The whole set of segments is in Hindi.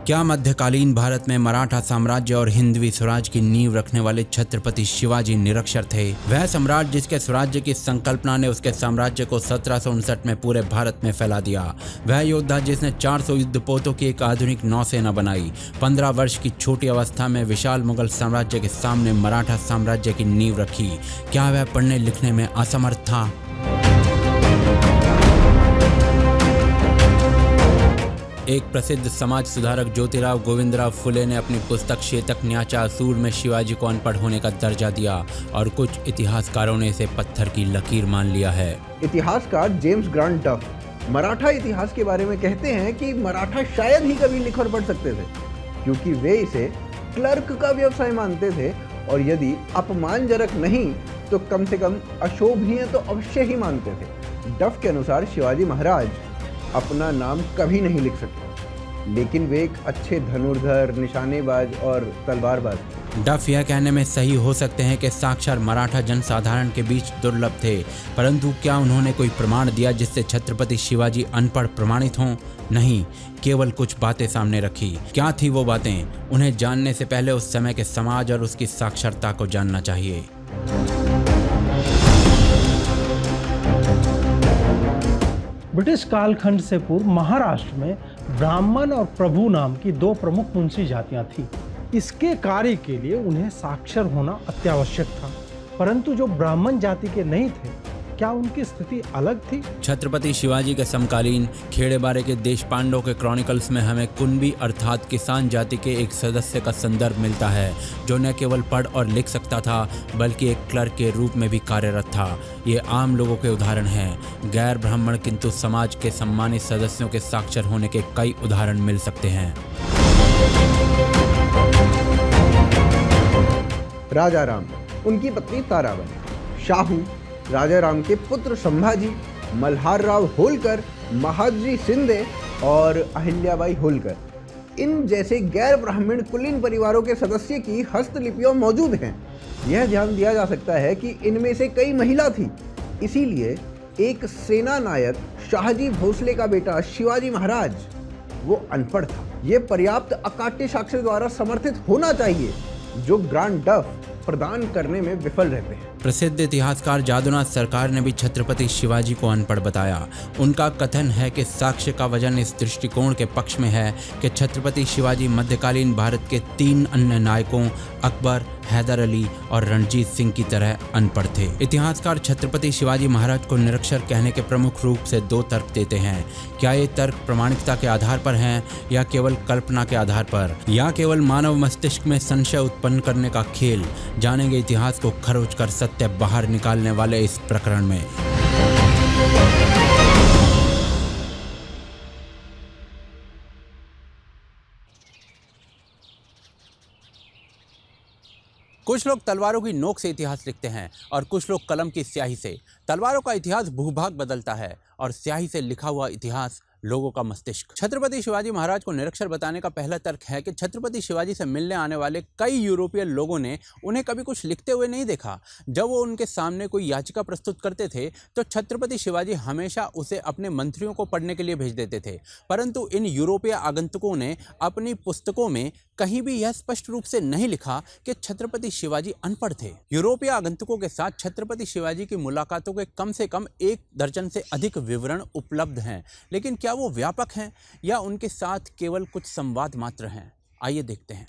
क्या मध्यकालीन भारत में मराठा साम्राज्य और हिंदवी स्वराज की नींव रखने वाले छत्रपति शिवाजी निरक्षर थे? वह सम्राट जिसके स्वराज्य की संकल्पना ने उसके साम्राज्य को 1759 में पूरे भारत में फैला दिया। वह योद्धा जिसने 400 युद्धपोतों की एक आधुनिक नौसेना बनाई। 15 वर्ष की छोटी अवस्था में विशाल मुगल साम्राज्य के सामने मराठा साम्राज्य की नींव रखी। क्या वह पढ़ने लिखने में असमर्थ था? एक प्रसिद्ध समाज सुधारक ज्योतिराव गोविंदराव फुले ने अपनी पुस्तक श्वेतक न्याचा असूर में शिवाजी को अनपढ़ होने का दर्जा दिया और कुछ इतिहासकारों ने इसे पत्थर की लकीर मान लिया है। इतिहासकार जेम्स ग्रांट डफ मराठा इतिहास के बारे में कहते हैं कि मराठा शायद ही कभी लिख और पढ़ सकते थे, क्योंकि वे इसे क्लर्क का व्यवसाय मानते थे और यदि अपमानजनक नहीं तो कम से कम अशोभनीय तो अवश्य ही मानते थे। डफ के अनुसार शिवाजी महाराज अपना नाम कभी नहीं लिख सके, लेकिन वे एक अच्छे धनुर्धर, निशानेबाज और तलवारबाज। डफ यह कहने में सही हो सकते हैं कि साक्षर मराठा जनसाधारण के बीच दुर्लभ थे, परंतु क्या उन्होंने कोई प्रमाण दिया जिससे छत्रपति शिवाजी अनपढ़ प्रमाणित हों? नहीं, केवल कुछ बातें सामने रखी। क्या थी वो बातें? उन्हें जानने से पहले उस समय के समाज और उसकी साक्षरता को जानना चाहिए। ब्रिटिश कालखंड से पूर्व महाराष्ट्र में ब्राह्मण और प्रभु नाम की दो प्रमुख मुंशी जातियां थीं। इसके कार्य के लिए उन्हें साक्षर होना अत्यावश्यक था, परंतु जो ब्राह्मण जाति के नहीं थे, क्या उनकी स्थिति अलग थी? छत्रपति शिवाजी के समकालीन खेड़ेबारे के देश पांडव के क्रॉनिकल्स में हमें कुंभी अर्थात किसान जाति के एक सदस्य का संदर्भ मिलता है, जो न केवल पढ़ और लिख सकता था बल्कि एक क्लर्क के रूप में भी कार्यरत था। ये आम लोगों के उदाहरण हैं। गैर ब्राह्मण किंतु समाज के सम्मानित सदस्यों के साक्षर होने के कई उदाहरण मिल सकते हैं। राजा राम, उनकी पत्नी ताराबाई, शाहू राजा राम के पुत्र संभाजी, मल्हार राव होलकर, महादजी शिंदे और अहिल्याबाई होलकर, इन जैसे गैर ब्राह्मण कुलीन परिवारों के सदस्य की हस्तलिपियां मौजूद हैं। यह ध्यान दिया जा सकता है कि इनमें से कई महिला थी, इसीलिए एक सेना नायक शाहजी भोसले का बेटा शिवाजी महाराज वो अनपढ़ था। ये पर्याप्त अकाट्य साक्ष्य द्वारा समर्थित होना चाहिए, जो ग्रांट डफ प्रदान करने में विफल रहते हैं। प्रसिद्ध इतिहासकार जादुनाथ सरकार ने भी छत्रपति शिवाजी को अनपढ़ बताया। उनका कथन है कि साक्ष्य का वजन इस दृष्टिकोण के पक्ष में है कि छत्रपति शिवाजी मध्यकालीन भारत के 3 अन्य नायकों अकबर, हैदर अली और रणजीत सिंह की तरह अनपढ़ थे। इतिहासकार छत्रपति शिवाजी महाराज को निरक्षर कहने के प्रमुख रूप से 2 तर्क देते हैं। क्या ये तर्क प्रामाणिकता के आधार पर हैं या केवल कल्पना के आधार पर, या केवल मानव मस्तिष्क में संशय उत्पन्न करने का खेल? जानेंगे इतिहास को खरोच कर सत्य बाहर निकालने वाले इस प्रकरण में। कुछ लोग तलवारों की नोक से इतिहास लिखते हैं और कुछ लोग कलम की स्याही से। तलवारों का इतिहास भूभाग बदलता है और स्याही से लिखा हुआ इतिहास लोगों का मस्तिष्क। छत्रपति शिवाजी महाराज को निरक्षर बताने का पहला तर्क है कि छत्रपति शिवाजी से मिलने आने वाले कई यूरोपीय लोगों ने उन्हें कभी कुछ लिखते हुए नहीं देखा। जब वो उनके सामने कोई याचिका प्रस्तुत करते थे तो छत्रपति शिवाजी हमेशा उसे अपने मंत्रियों को पढ़ने के लिए भेज देते थे, परंतु इन यूरोपीय आगंतुकों ने अपनी पुस्तकों में कहीं भी यह स्पष्ट रूप से नहीं लिखा कि छत्रपति शिवाजी अनपढ़ थे। यूरोपीय आगंतुकों के साथ छत्रपति शिवाजी की मुलाकातों के कम से कम 1 दर्जन से अधिक विवरण उपलब्ध हैं, लेकिन क्या वो व्यापक हैं या उनके साथ केवल कुछ संवाद मात्र हैं? आइए देखते हैं।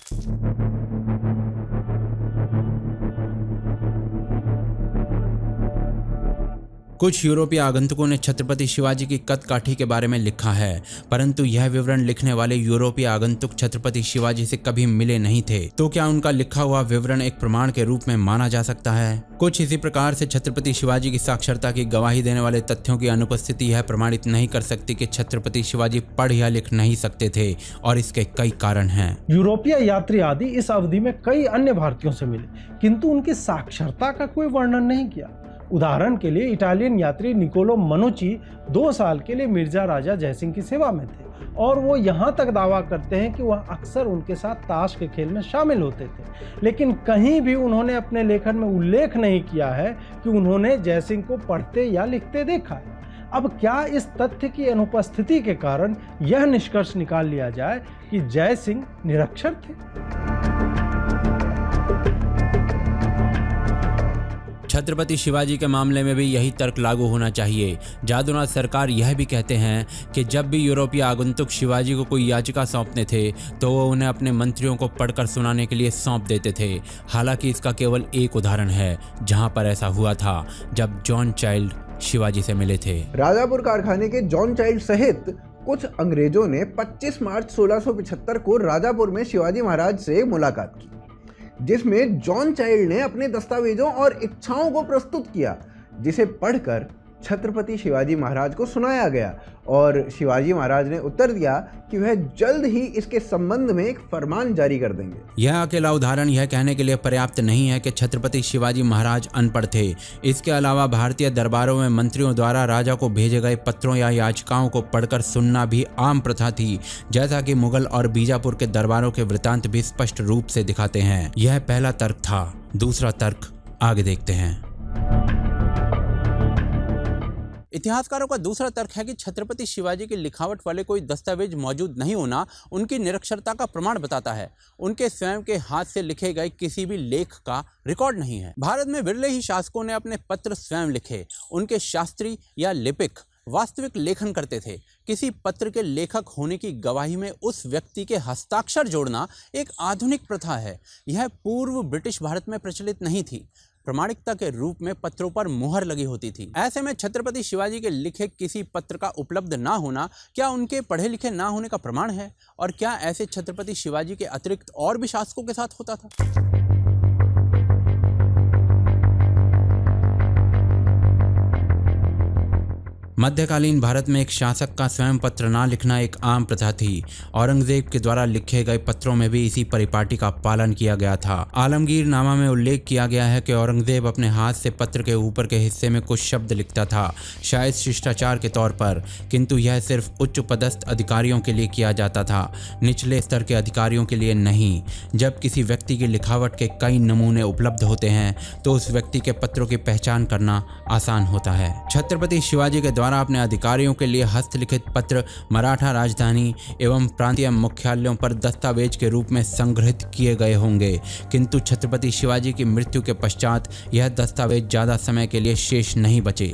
कुछ यूरोपीय आगंतुकों ने छत्रपति शिवाजी की कद काठी के बारे में लिखा है, परंतु यह विवरण लिखने वाले यूरोपीय आगंतुक छत्रपति शिवाजी से कभी मिले नहीं थे। तो क्या उनका लिखा हुआ विवरण एक प्रमाण के रूप में माना जा सकता है? कुछ इसी प्रकार से छत्रपति शिवाजी की साक्षरता की गवाही देने वाले तथ्यों की अनुपस्थिति यह प्रमाणित नहीं कर सकती कि छत्रपति शिवाजी पढ़ या लिख नहीं सकते थे, और इसके कई कारण हैं। यूरोपीय यात्री आदि इस अवधि में कई अन्य भारतीयों से मिले, किंतु उनकी साक्षरता का कोई वर्णन नहीं किया। उदाहरण के लिए इटालियन यात्री निकोलो मनुची 2 साल के लिए मिर्जा राजा जयसिंह की सेवा में थे और वो यहाँ तक दावा करते हैं कि वह अक्सर उनके साथ ताश के खेल में शामिल होते थे, लेकिन कहीं भी उन्होंने अपने लेखन में उल्लेख नहीं किया है कि उन्होंने जयसिंह को पढ़ते या लिखते देखा है। अब क्या इस तथ्य की अनुपस्थिति के कारण यह निष्कर्ष निकाल लिया जाए कि जय सिंह निरक्षर थे? छत्रपति शिवाजी के मामले में भी यही तर्क लागू होना चाहिए। जादूनाथ सरकार यह भी कहते हैं कि जब भी यूरोपीय आगंतुक शिवाजी को कोई याचिका सौंपते थे तो वो उन्हें अपने मंत्रियों को पढ़कर सुनाने के लिए सौंप देते थे। हालांकि इसका केवल एक उदाहरण है जहां पर ऐसा हुआ था, जब जॉन चाइल्ड शिवाजी से मिले थे। राजापुर कारखाने के जॉन चाइल्ड सहित कुछ अंग्रेजों ने 25 मार्च 1675 को राजापुर में शिवाजी महाराज से मुलाकात की, जिसमें जॉन चाइल्ड ने अपने दस्तावेजों और इच्छाओं को प्रस्तुत किया, जिसे पढ़कर छत्रपति शिवाजी महाराज को सुनाया गया और शिवाजी महाराज ने उत्तर दिया कि वह जल्द ही इसके संबंध में एक फरमान जारी कर देंगे। यह अकेला उदाहरण यह कहने के लिए पर्याप्त नहीं है कि छत्रपति शिवाजी महाराज अनपढ़ थे। इसके अलावा भारतीय दरबारों में मंत्रियों द्वारा राजा को भेजे गए पत्रों या याचिकाओं को पढ़कर सुनना भी आम प्रथा थी, जैसा कि मुगल और बीजापुर के दरबारों के वृतांत भी स्पष्ट रूप से दिखाते हैं। यह पहला तर्क था। दूसरा तर्क आगे देखते हैं। इतिहासकारों का दूसरा तर्क है कि छत्रपति शिवाजी की लिखावट वाले कोई दस्तावेज मौजूद नहीं होना उनकी निरक्षरता का प्रमाण बताता है। उनके स्वयं के हाथ से लिखे गए किसी भी लेख का रिकॉर्ड नहीं है। भारत में विरले ही शासकों ने अपने पत्र स्वयं लिखे। उनके शास्त्री या लिपिक वास्तविक लेखन करते थे। किसी पत्र के लेखक होने की गवाही में उस व्यक्ति के हस्ताक्षर जोड़ना एक आधुनिक प्रथा है। यह पूर्व ब्रिटिश भारत में प्रचलित नहीं थी। प्रमाणिकता के रूप में पत्रों पर मुहर लगी होती थी। ऐसे में छत्रपति शिवाजी के लिखे किसी पत्र का उपलब्ध ना होना क्या उनके पढ़े लिखे ना होने का प्रमाण है? और क्या ऐसे छत्रपति शिवाजी के अतिरिक्त और भी शासकों के साथ होता था? मध्यकालीन भारत में एक शासक का स्वयं पत्र ना लिखना एक आम प्रथा थी। औरंगजेब के द्वारा लिखे गए पत्रों में भी इसी परिपाटी का पालन किया गया था। आलमगीर नामा में उल्लेख किया गया है कि औरंगजेब अपने हाथ से पत्र के ऊपर के हिस्से में कुछ शब्द लिखता था, शायद शिष्टाचार के तौर पर, किंतु यह सिर्फ उच्च पदस्थ अधिकारियों के लिए किया जाता था, निचले स्तर के अधिकारियों के लिए नहीं। जब किसी व्यक्ति की लिखावट के कई नमूने उपलब्ध होते हैं तो उस व्यक्ति के पत्रों की पहचान करना आसान होता है। छत्रपति शिवाजी के द्वारा अपने अधिकारियों के लिए हस्तलिखित पत्र मराठा राजधानी एवं प्रांतीय मुख्यालयों पर दस्तावेज के रूप में संग्रहित किए गए होंगे, किंतु छत्रपति शिवाजी की मृत्यु के पश्चात यह दस्तावेज ज्यादा समय के लिए शेष नहीं बचे।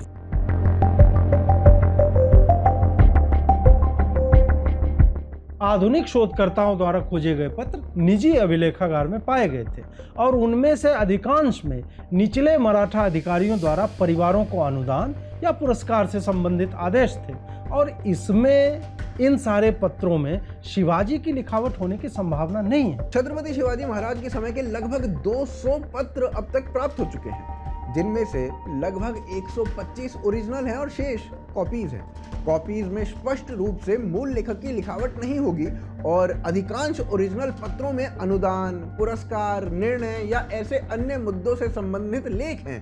आधुनिक शोधकर्ताओं द्वारा खोजे गए पत्र निजी अभिलेखागार में पाए गए थे और उनमें से अधिकांश में निचले मराठा अधिकारियों द्वारा परिवारों को अनुदान या पुरस्कार से संबंधित आदेश थे और इसमें इन सारे पत्रों में शिवाजी की लिखावट होने की संभावना नहीं है। छत्रपति शिवाजी महाराज के समय के लगभग 200 पत्र अब तक प्राप्त हो चुके हैं, जिनमें से लगभग 125 ओरिजिनल हैं और शेष कॉपीज हैं। कॉपीज में स्पष्ट रूप से मूल लेखक की लिखावट नहीं होगी और अधिकांश ओरिजिनल पत्रों में अनुदान, पुरस्कार, निर्णय या ऐसे अन्य मुद्दों से संबंधित लेख हैं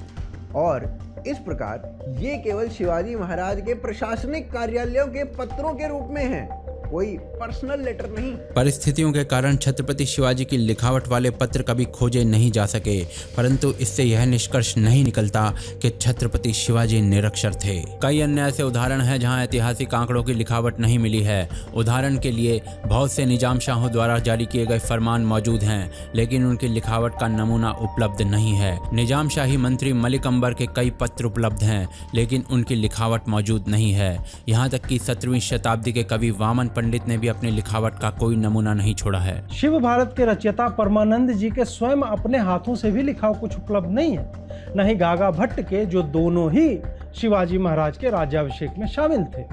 और इस प्रकार ये केवल शिवाजी महाराज के प्रशासनिक कार्यालयों के पत्रों के रूप में हैं, कोई पर्सनल लेटर नहीं। परिस्थितियों के कारण छत्रपति शिवाजी की लिखावट वाले पत्र कभी खोजे नहीं जा सके, परंतु इससे यह निष्कर्ष नहीं निकलता कि छत्रपति शिवाजी निरक्षर थे। कई अन्य ऐसे उदाहरण हैं जहां ऐतिहासिक आंकड़ों की लिखावट नहीं मिली है। उदाहरण के लिए बहुत से निजाम शाहों द्वारा जारी किए गए फरमान मौजूद हैं, लेकिन उनकी लिखावट का नमूना उपलब्ध नहीं है। निजाम शाही मंत्री मलिक अंबर के कई पत्र उपलब्ध हैं, लेकिन उनकी लिखावट मौजूद नहीं है। यहाँ तक कि 17वीं शताब्दी के कवि वामन पंडित ने भी अपनी लिखावट का कोई नमूना नहीं छोड़ा है। शिव भारत के रचयिता परमानंद जी के स्वयं अपने हाथों से भी लिखा कुछ उपलब्ध नहीं है, न ही गागा भट्ट के, जो दोनों ही शिवाजी महाराज के राज्याभिषेक में शामिल थे।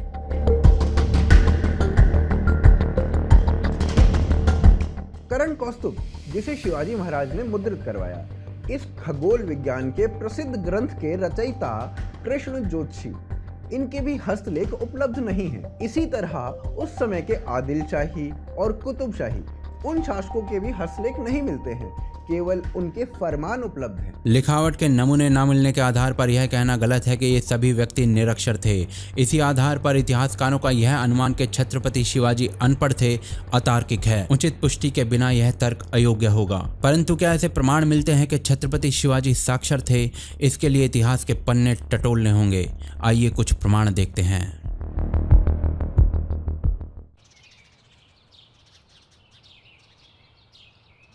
करण कौस्तुभ, जिसे शिवाजी महाराज ने मुद्रित करवाया, इस खगोल विज्ञान के प्रसिद्ध ग्रंथ के रचयिता कृष्ण जोशी, इनके भी हस्तलेख उपलब्ध नहीं है। इसी तरह उस समय के आदिल शाही और कुतुब शाही, उन शासकों के भी हस्तलेख नहीं मिलते हैं। केवल उनके फरमान उपलब्ध हैं। लिखावट के नमूने न मिलने के आधार पर यह कहना गलत है कि ये सभी व्यक्ति निरक्षर थे। इसी आधार पर इतिहासकारों का यह अनुमान कि छत्रपति शिवाजी अनपढ़ थे अतार्किक है। उचित पुष्टि के बिना यह तर्क अयोग्य होगा। परंतु क्या ऐसे प्रमाण मिलते हैं कि छत्रपति शिवाजी साक्षर थे? इसके लिए इतिहास के पन्ने टटोलने होंगे। आइए कुछ प्रमाण देखते हैं।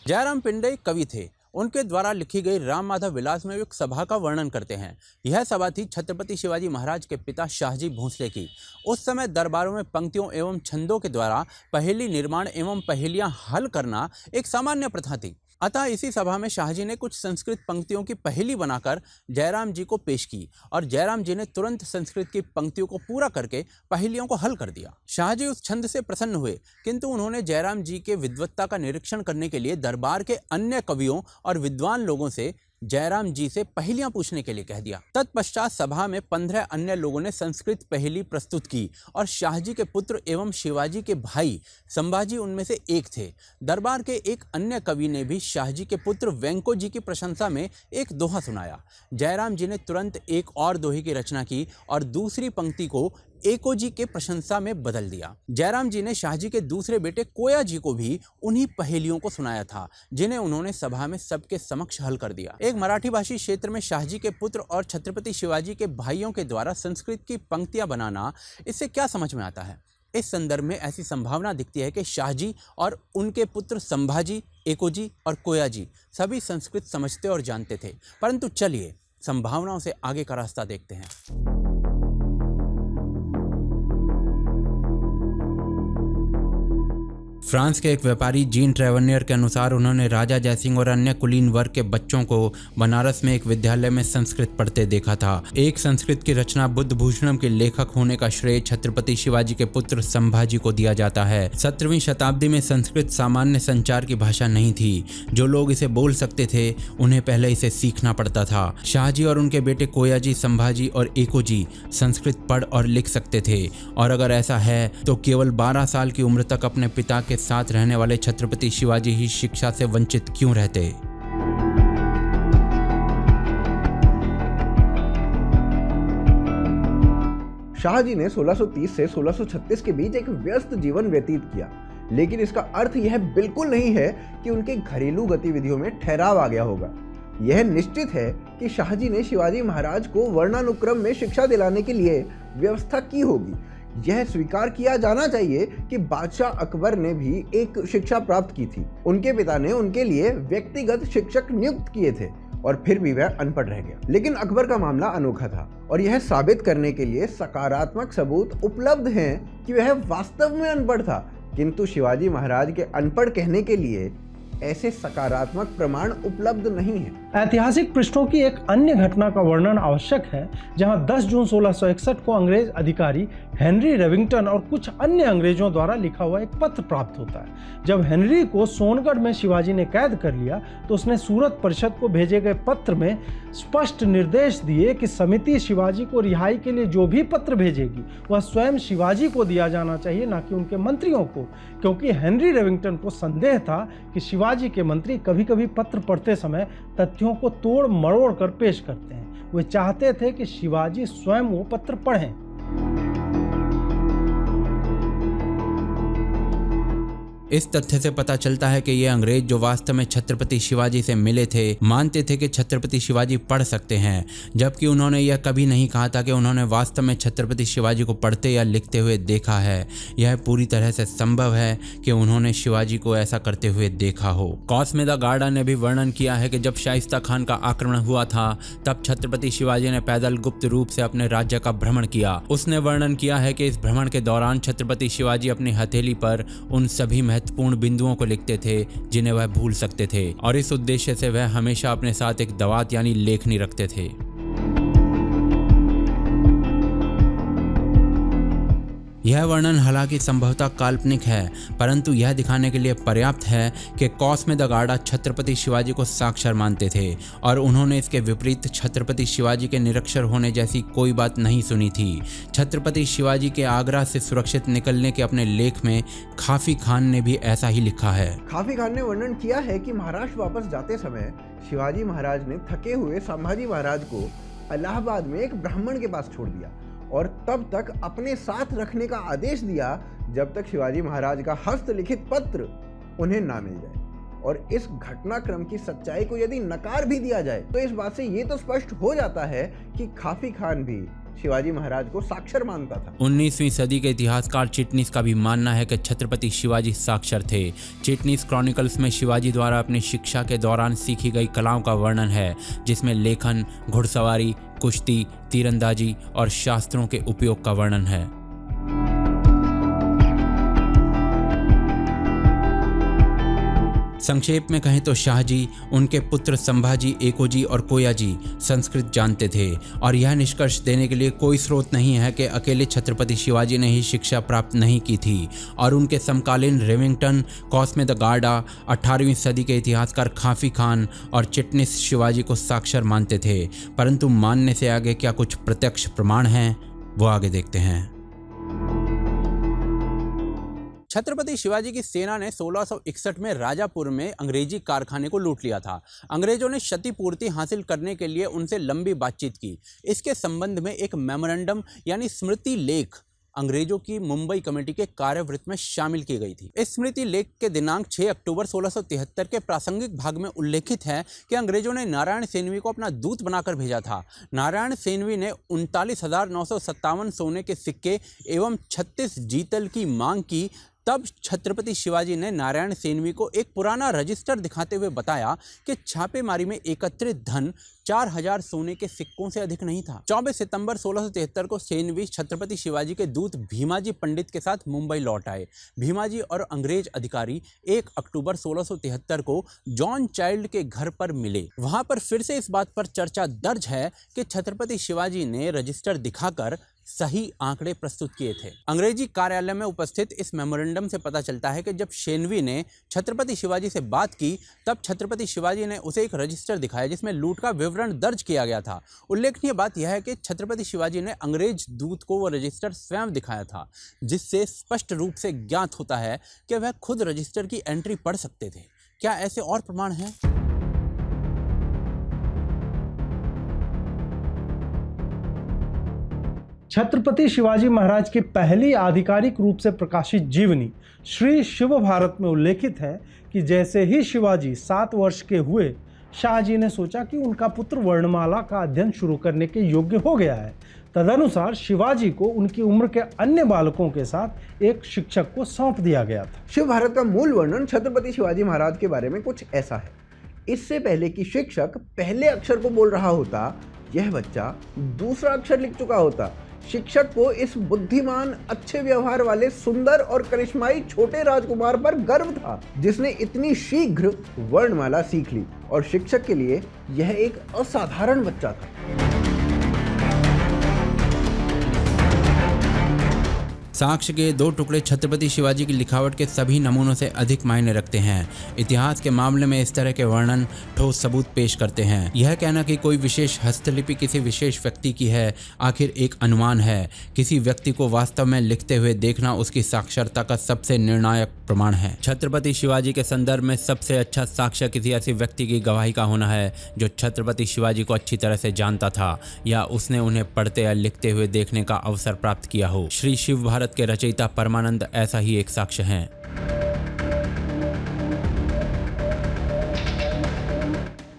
जयराम पिंडे कवि थे। उनके द्वारा लिखी गई राम माधव विलास में एक सभा का वर्णन करते हैं। यह सभा थी छत्रपति शिवाजी महाराज के पिता शाहजी भोंसले की। उस समय दरबारों में पंक्तियों एवं छंदों के द्वारा पहेली निर्माण एवं पहेलियां हल करना एक सामान्य प्रथा थी। अतः इसी सभा में शाहजी ने कुछ संस्कृत पंक्तियों की पहेली बनाकर जयराम जी को पेश की और जयराम जी ने तुरंत संस्कृत की पंक्तियों को पूरा करके पहेलियों को हल कर दिया। शाहजी उस छंद से प्रसन्न हुए, किंतु उन्होंने जयराम जी के विद्वत्ता का निरीक्षण करने के लिए दरबार के अन्य कवियों और विद्वान लोगों से जयराम जी से पहेलियां पूछने के लिए कह दिया। तत्पश्चात सभा में 15 अन्य लोगों ने संस्कृत पहेली प्रस्तुत की और शाहजी के पुत्र एवं शिवाजी के भाई संभाजी उनमें से एक थे। दरबार के एक अन्य कवि ने भी शाहजी के पुत्र वेंको जी की प्रशंसा में एक दोहा सुनाया। जयराम जी ने तुरंत एक और दोहे की रचना की और दूसरी पंक्ति को एको जी के प्रशंसा में बदल दिया। जयराम जी ने शाहजी के दूसरे बेटे कोया जी को भी उन्हीं पहेलियों को सुनाया था, जिन्हें उन्होंने सभा में सबके समक्ष हल कर दिया। एक मराठी भाषी क्षेत्र में शाहजी के पुत्र और छत्रपति शिवाजी के भाइयों के द्वारा संस्कृत की पंक्तियां बनाना, इससे क्या समझ में आता है? इस संदर्भ में ऐसी संभावना दिखती है कि शाहजी और उनके पुत्र संभाजी, एकोजी और कोया जी सभी संस्कृत समझते और जानते थे। परंतु चलिए संभावनाओं से आगे का रास्ता देखते हैं। फ्रांस के एक व्यापारी जीन ट्रेवनियर के अनुसार उन्होंने राजा जयसिंह और अन्य कुलीन वर्ग के बच्चों को बनारस में एक विद्यालय में संस्कृत पढ़ते देखा था। एक संस्कृत की रचना बुद्ध भूषणम के लेखक होने का श्रेय छत्रपति शिवाजी के पुत्र संभाजी को दिया जाता है। 17वीं शताब्दी में संस्कृत सामान्य संचार की भाषा नहीं थी। जो लोग इसे बोल सकते थे उन्हें पहले इसे सीखना पड़ता था। शाहजी और उनके बेटे कोयाजी, संभाजी और एकोजी संस्कृत पढ़ और लिख सकते थे, और अगर ऐसा है तो केवल 12 साल की उम्र तक अपने पिता के साथ रहने वाले छत्रपति शिवाजी ही शिक्षा से वंचित क्यों रहते? शाहजी ने 1630 से 1636 के बीच एक व्यस्त जीवन व्यतीत किया, लेकिन इसका अर्थ यह बिल्कुल नहीं है कि उनके घरेलू गतिविधियों में ठहराव आ गया होगा। यह निश्चित है कि शाहजी ने शिवाजी महाराज को वर्णानुक्रम में शिक्षा दिलाने के लिए व्यवस्था की होगी। यह स्वीकार किया जाना चाहिए कि बादशाह अकबर ने भी एक शिक्षा प्राप्त की थी। उनके पिता ने उनके लिए व्यक्तिगत शिक्षक नियुक्त किए थे और फिर भी वह अनपढ़ रह गया। लेकिन अकबर का मामला अनोखा था और यह साबित करने के लिए सकारात्मक सबूत उपलब्ध हैं कि वह वास्तव में अनपढ़ था, किंतु शिवाजी महाराज के अनपढ़ कहने के लिए ऐसे सकारात्मक प्रमाण उपलब्ध नहीं है। ऐतिहासिक पृष्ठों की एक अन्य घटना का वर्णन आवश्यक है, जहां 10 जून 1661 को अंग्रेज अधिकारी हेनरी रेविंगटन और कुछ अन्य अंग्रेजों द्वारा लिखा हुआ एक पत्र प्राप्त होता है। जब हेनरी को सोनगढ़ में शिवाजी ने कैद कर लिया तो उसने सूरत परिषद को भेजे गए पत्र में स्पष्ट निर्देश दिए कि समिति शिवाजी को रिहाई के लिए जो भी पत्र भेजेगी वह स्वयं शिवाजी को दिया जाना चाहिए, न कि उनके मंत्रियों को, क्योंकि हेनरी रेविंगटन को संदेह था कि शिवाजी के मंत्री कभी कभी पत्र पढ़ते समय तथ्यों को तोड़ मरोड़ कर पेश करते हैं। वे चाहते थे कि शिवाजी स्वयं वो पत्र पढ़ें। इस तथ्य से पता चलता है कि ये अंग्रेज जो वास्तव में छत्रपति शिवाजी से मिले थे मानते थे कि छत्रपति शिवाजी पढ़ सकते हैं, जबकि उन्होंने यह कभी नहीं कहा था कि उन्होंने वास्तव में छत्रपति शिवाजी को पढ़ते या लिखते हुए देखा है। यह पूरी तरह से संभव है कि उन्होंने शिवाजी को ऐसा करते हुए देखा हो। कॉस्मे द गार्डन ने भी वर्णन किया है कि जब शाइस्ता खान का आक्रमण हुआ था तब छत्रपति शिवाजी ने पैदल गुप्त रूप से अपने राज्य का भ्रमण किया। उसने वर्णन किया है कि इस भ्रमण के दौरान छत्रपति शिवाजी अपनी हथेली पर उन सभी महत्वपूर्ण बिंदुओं को लिखते थे जिन्हें वह भूल सकते थे, और इस उद्देश्य से वह हमेशा अपने साथ एक दवात यानी लेखनी रखते थे। यह वर्णन हालांकि संभवतः काल्पनिक है, परंतु यह दिखाने के लिए पर्याप्त है कि Cosme the Garda Chhatrapati Shivaji को साक्षर मानते थे और उन्होंने इसके विपरीत छत्रपति शिवाजी के निरक्षर होने जैसी कोई बात नहीं सुनी थी। छत्रपति शिवाजी के आगरा से सुरक्षित निकलने के अपने लेख में खाफी खान ने भी ऐसा ही लिखा है। खाफी खान ने वर्णन किया है कि महाराष्ट्र वापस जाते समय शिवाजी महाराज ने थके हुए संभाजी महाराज को इलाहाबाद में एक ब्राह्मण के पास छोड़ दिया और तब तक अपने साथ रखने का आदेश दिया जब तक शिवाजी महाराज का हस्तलिखित पत्र उन्हें ना मिल जाए। और इस घटनाक्रम की सच्चाई को यदि नकार भी दिया जाए तो इस बात से ये तो स्पष्ट हो जाता है कि खाफी खान भी शिवाजी महाराज को साक्षर मानता था। 19वीं सदी के इतिहासकार चिटनीस का भी मानना है कि छत्रपति शिवाजी साक्षर थे। चिटनीस क्रॉनिकल्स में शिवाजी द्वारा अपनी शिक्षा के दौरान सीखी गई कलाओं का वर्णन है, जिसमें लेखन, घुड़सवारी, कुश्ती, तीरंदाजी और शास्त्रों के उपयोग का वर्णन है। संक्षेप में कहें तो शाहजी, उनके पुत्र संभाजी, एकोजी और कोयाजी संस्कृत जानते थे और यह निष्कर्ष देने के लिए कोई स्रोत नहीं है कि अकेले छत्रपति शिवाजी ने ही शिक्षा प्राप्त नहीं की थी और उनके समकालीन रेविंगटन, कॉस्मे द गार्डा, 18वीं सदी के इतिहासकार खाफी खान और चिटनीस शिवाजी को साक्षर मानते थे। परंतु मानने से आगे क्या कुछ प्रत्यक्ष प्रमाण हैं, वो आगे देखते हैं। छत्रपति शिवाजी की सेना ने 1661 में राजापुर में अंग्रेजी कारखाने को लूट लिया था। अंग्रेजों ने क्षतिपूर्ति हासिल करने के लिए उनसे लंबी बातचीत की। इसके संबंध में एक मेमोरेंडम यानी स्मृति लेख अंग्रेजों की मुंबई कमेटी के कार्यवृत्त में शामिल की गई थी। इस स्मृति लेख के दिनांक 6 अक्टूबर 1673 के प्रासंगिक भाग में उल्लेखित है कि अंग्रेजों ने नारायण सेनवी को अपना दूत बनाकर भेजा था। नारायण सेनवी ने 39,957 सोने के सिक्के एवं 36 जीतल की मांग की। तब छत्रपति शिवाजी ने नारायण सेनवी को एक पुराना रजिस्टर दिखाते हुए बताया कि छापेमारी में एकत्रित धन 4000 सोने के सिक्कों से अधिक नहीं था। 24 सितंबर 1673 को सेनवी छत्रपति शिवाजी के दूत भीमाजी पंडित के साथ मुंबई लौट आए। भीमाजी और अंग्रेज अधिकारी 1 अक्टूबर 1673 को जॉन चाइल्ड के घर पर मिले। वहां पर फिर से इस बात पर चर्चा दर्ज है कि छत्रपति शिवाजी ने रजिस्टर दिखाकर सही आंकड़े प्रस्तुत किए थे। अंग्रेजी कार्यालय में उपस्थित इस मेमोरेंडम से पता चलता है कि जब सेनवी ने छत्रपति शिवाजी से बात की तब छत्रपति शिवाजी ने उसे एक रजिस्टर दिखाया जिसमें लूट का विवरण दर्ज किया गया था। उल्लेखनीय बात यह है कि छत्रपति शिवाजी ने अंग्रेज दूत को वो रजिस्टर स्वयं दिखाया था, जिससे स्पष्ट रूप से ज्ञात होता है कि वह खुद रजिस्टर की एंट्री पढ़ सकते थे। क्या ऐसे और प्रमाण हैं? छत्रपति शिवाजी महाराज की पहली आधिकारिक रूप से प्रकाशित जीवनी श्री शिव भारत में उल्लेखित है कि जैसे ही शिवाजी 7 वर्ष के हुए, शाहजी ने सोचा कि उनका पुत्र वर्णमाला का अध्ययन शुरू करने के योग्य हो गया है। तदनुसार शिवाजी को उनकी उम्र के अन्य बालकों के साथ एक शिक्षक को सौंप दिया गया था। शिव भारत का मूल वर्णन छत्रपति शिवाजी महाराज के बारे में कुछ ऐसा है। इससे पहले कि शिक्षक पहले अक्षर को बोल रहा होता, यह बच्चा दूसरा अक्षर लिख चुका होता। शिक्षक को इस बुद्धिमान, अच्छे व्यवहार वाले, सुंदर और करिश्माई छोटे राजकुमार पर गर्व था, जिसने इतनी शीघ्र वर्णमाला सीख ली और शिक्षक के लिए यह एक असाधारण बच्चा था। साक्ष्य के 2 टुकड़े छत्रपति शिवाजी की लिखावट के सभी नमूनों से अधिक मायने रखते हैं। इतिहास के मामले में इस तरह के वर्णन ठोस सबूत पेश करते हैं। यह कहना कि कोई विशेष हस्तलिपि किसी विशेष व्यक्ति की है आखिर एक अनुमान है। किसी व्यक्ति को वास्तव में लिखते हुए देखना उसकी साक्षरता का सबसे निर्णायक प्रमाण है। छत्रपति शिवाजी के संदर्भ में सबसे अच्छा साक्ष्य किसी ऐसे व्यक्ति की गवाही का होना है जो छत्रपति शिवाजी को अच्छी तरह से जानता था या उसने उन्हें पढ़ते या लिखते हुए देखने का अवसर प्राप्त किया हो। श्री शिव भारत के रचयिता परमानंद ऐसा ही एक साक्ष्य हैं।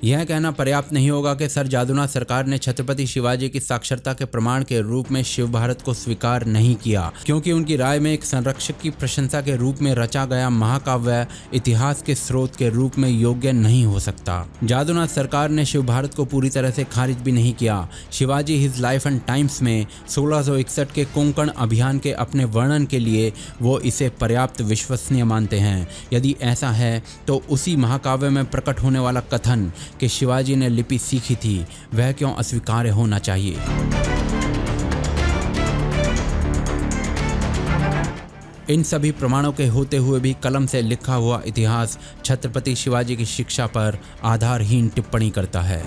यह कहना पर्याप्त नहीं होगा कि सर जादूनाथ सरकार ने छत्रपति शिवाजी की साक्षरता के प्रमाण के रूप में शिव भारत को स्वीकार नहीं किया, क्योंकि उनकी राय में एक संरक्षक की प्रशंसा के रूप में रचा गया महाकाव्य इतिहास के स्रोत के रूप में योग्य नहीं हो सकता। जादूनाथ सरकार ने शिव भारत को पूरी तरह से खारिज भी नहीं किया। Shivaji his life and times में 1661 के कोंकण अभियान के अपने वर्णन के लिए वो इसे पर्याप्त विश्वसनीय मानते हैं। यदि ऐसा है तो उसी महाकाव्य में प्रकट होने वाला कथन कि शिवाजी ने लिपि सीखी थी वह क्यों अस्वीकार्य होना चाहिए। इन सभी प्रमाणों के होते हुए भी कलम से लिखा हुआ इतिहास छत्रपति शिवाजी की शिक्षा पर आधारहीन टिप्पणी करता है।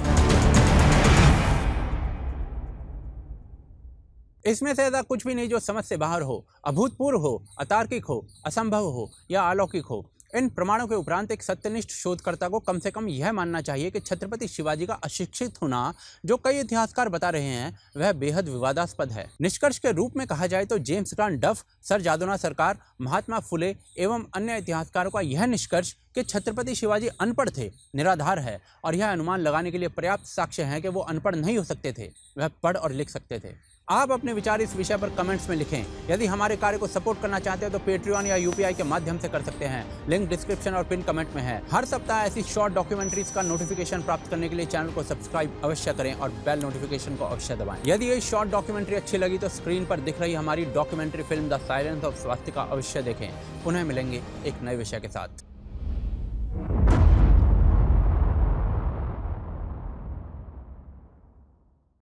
इसमें से ऐसा कुछ भी नहीं जो समझ से बाहर हो, अभूतपूर्व हो, अतार्किक हो, असंभव हो या अलौकिक हो। इन प्रमाणों के उपरांत एक सत्यनिष्ठ शोधकर्ता को कम से कम यह मानना चाहिए कि छत्रपति शिवाजी का अशिक्षित होना, जो कई इतिहासकार बता रहे हैं, वह बेहद विवादास्पद है। निष्कर्ष के रूप में कहा जाए तो जेम्स ग्रांट डफ, सर जादुना सरकार, महात्मा फुले एवं अन्य इतिहासकारों का यह निष्कर्ष कि छत्रपति शिवाजी अनपढ़ थे निराधार है, और यह अनुमान लगाने के लिए पर्याप्त साक्ष्य हैं कि वो अनपढ़ नहीं हो सकते थे, वह पढ़ और लिख सकते थे। आप अपने विचार इस विषय पर कमेंट्स में लिखें। यदि हमारे कार्य को सपोर्ट करना चाहते हैं तो पेट्रियन या यूपीआई के माध्यम से कर सकते हैं। लिंक डिस्क्रिप्शन और पिन कमेंट में है। हर सप्ताह ऐसी शॉर्ट डॉक्यूमेंट्रीज का नोटिफिकेशन प्राप्त करने के लिए चैनल को सब्सक्राइब अवश्य करें और बेल नोटिफिकेशन को अवश्य दबाएं। यदि ये शॉर्ट डॉक्यूमेंट्री अच्छी लगी तो स्क्रीन पर दिख रही हमारी documentary film the silence of Swastika अवश्य देखें। पुनः मिलेंगे एक नए विषय के साथ।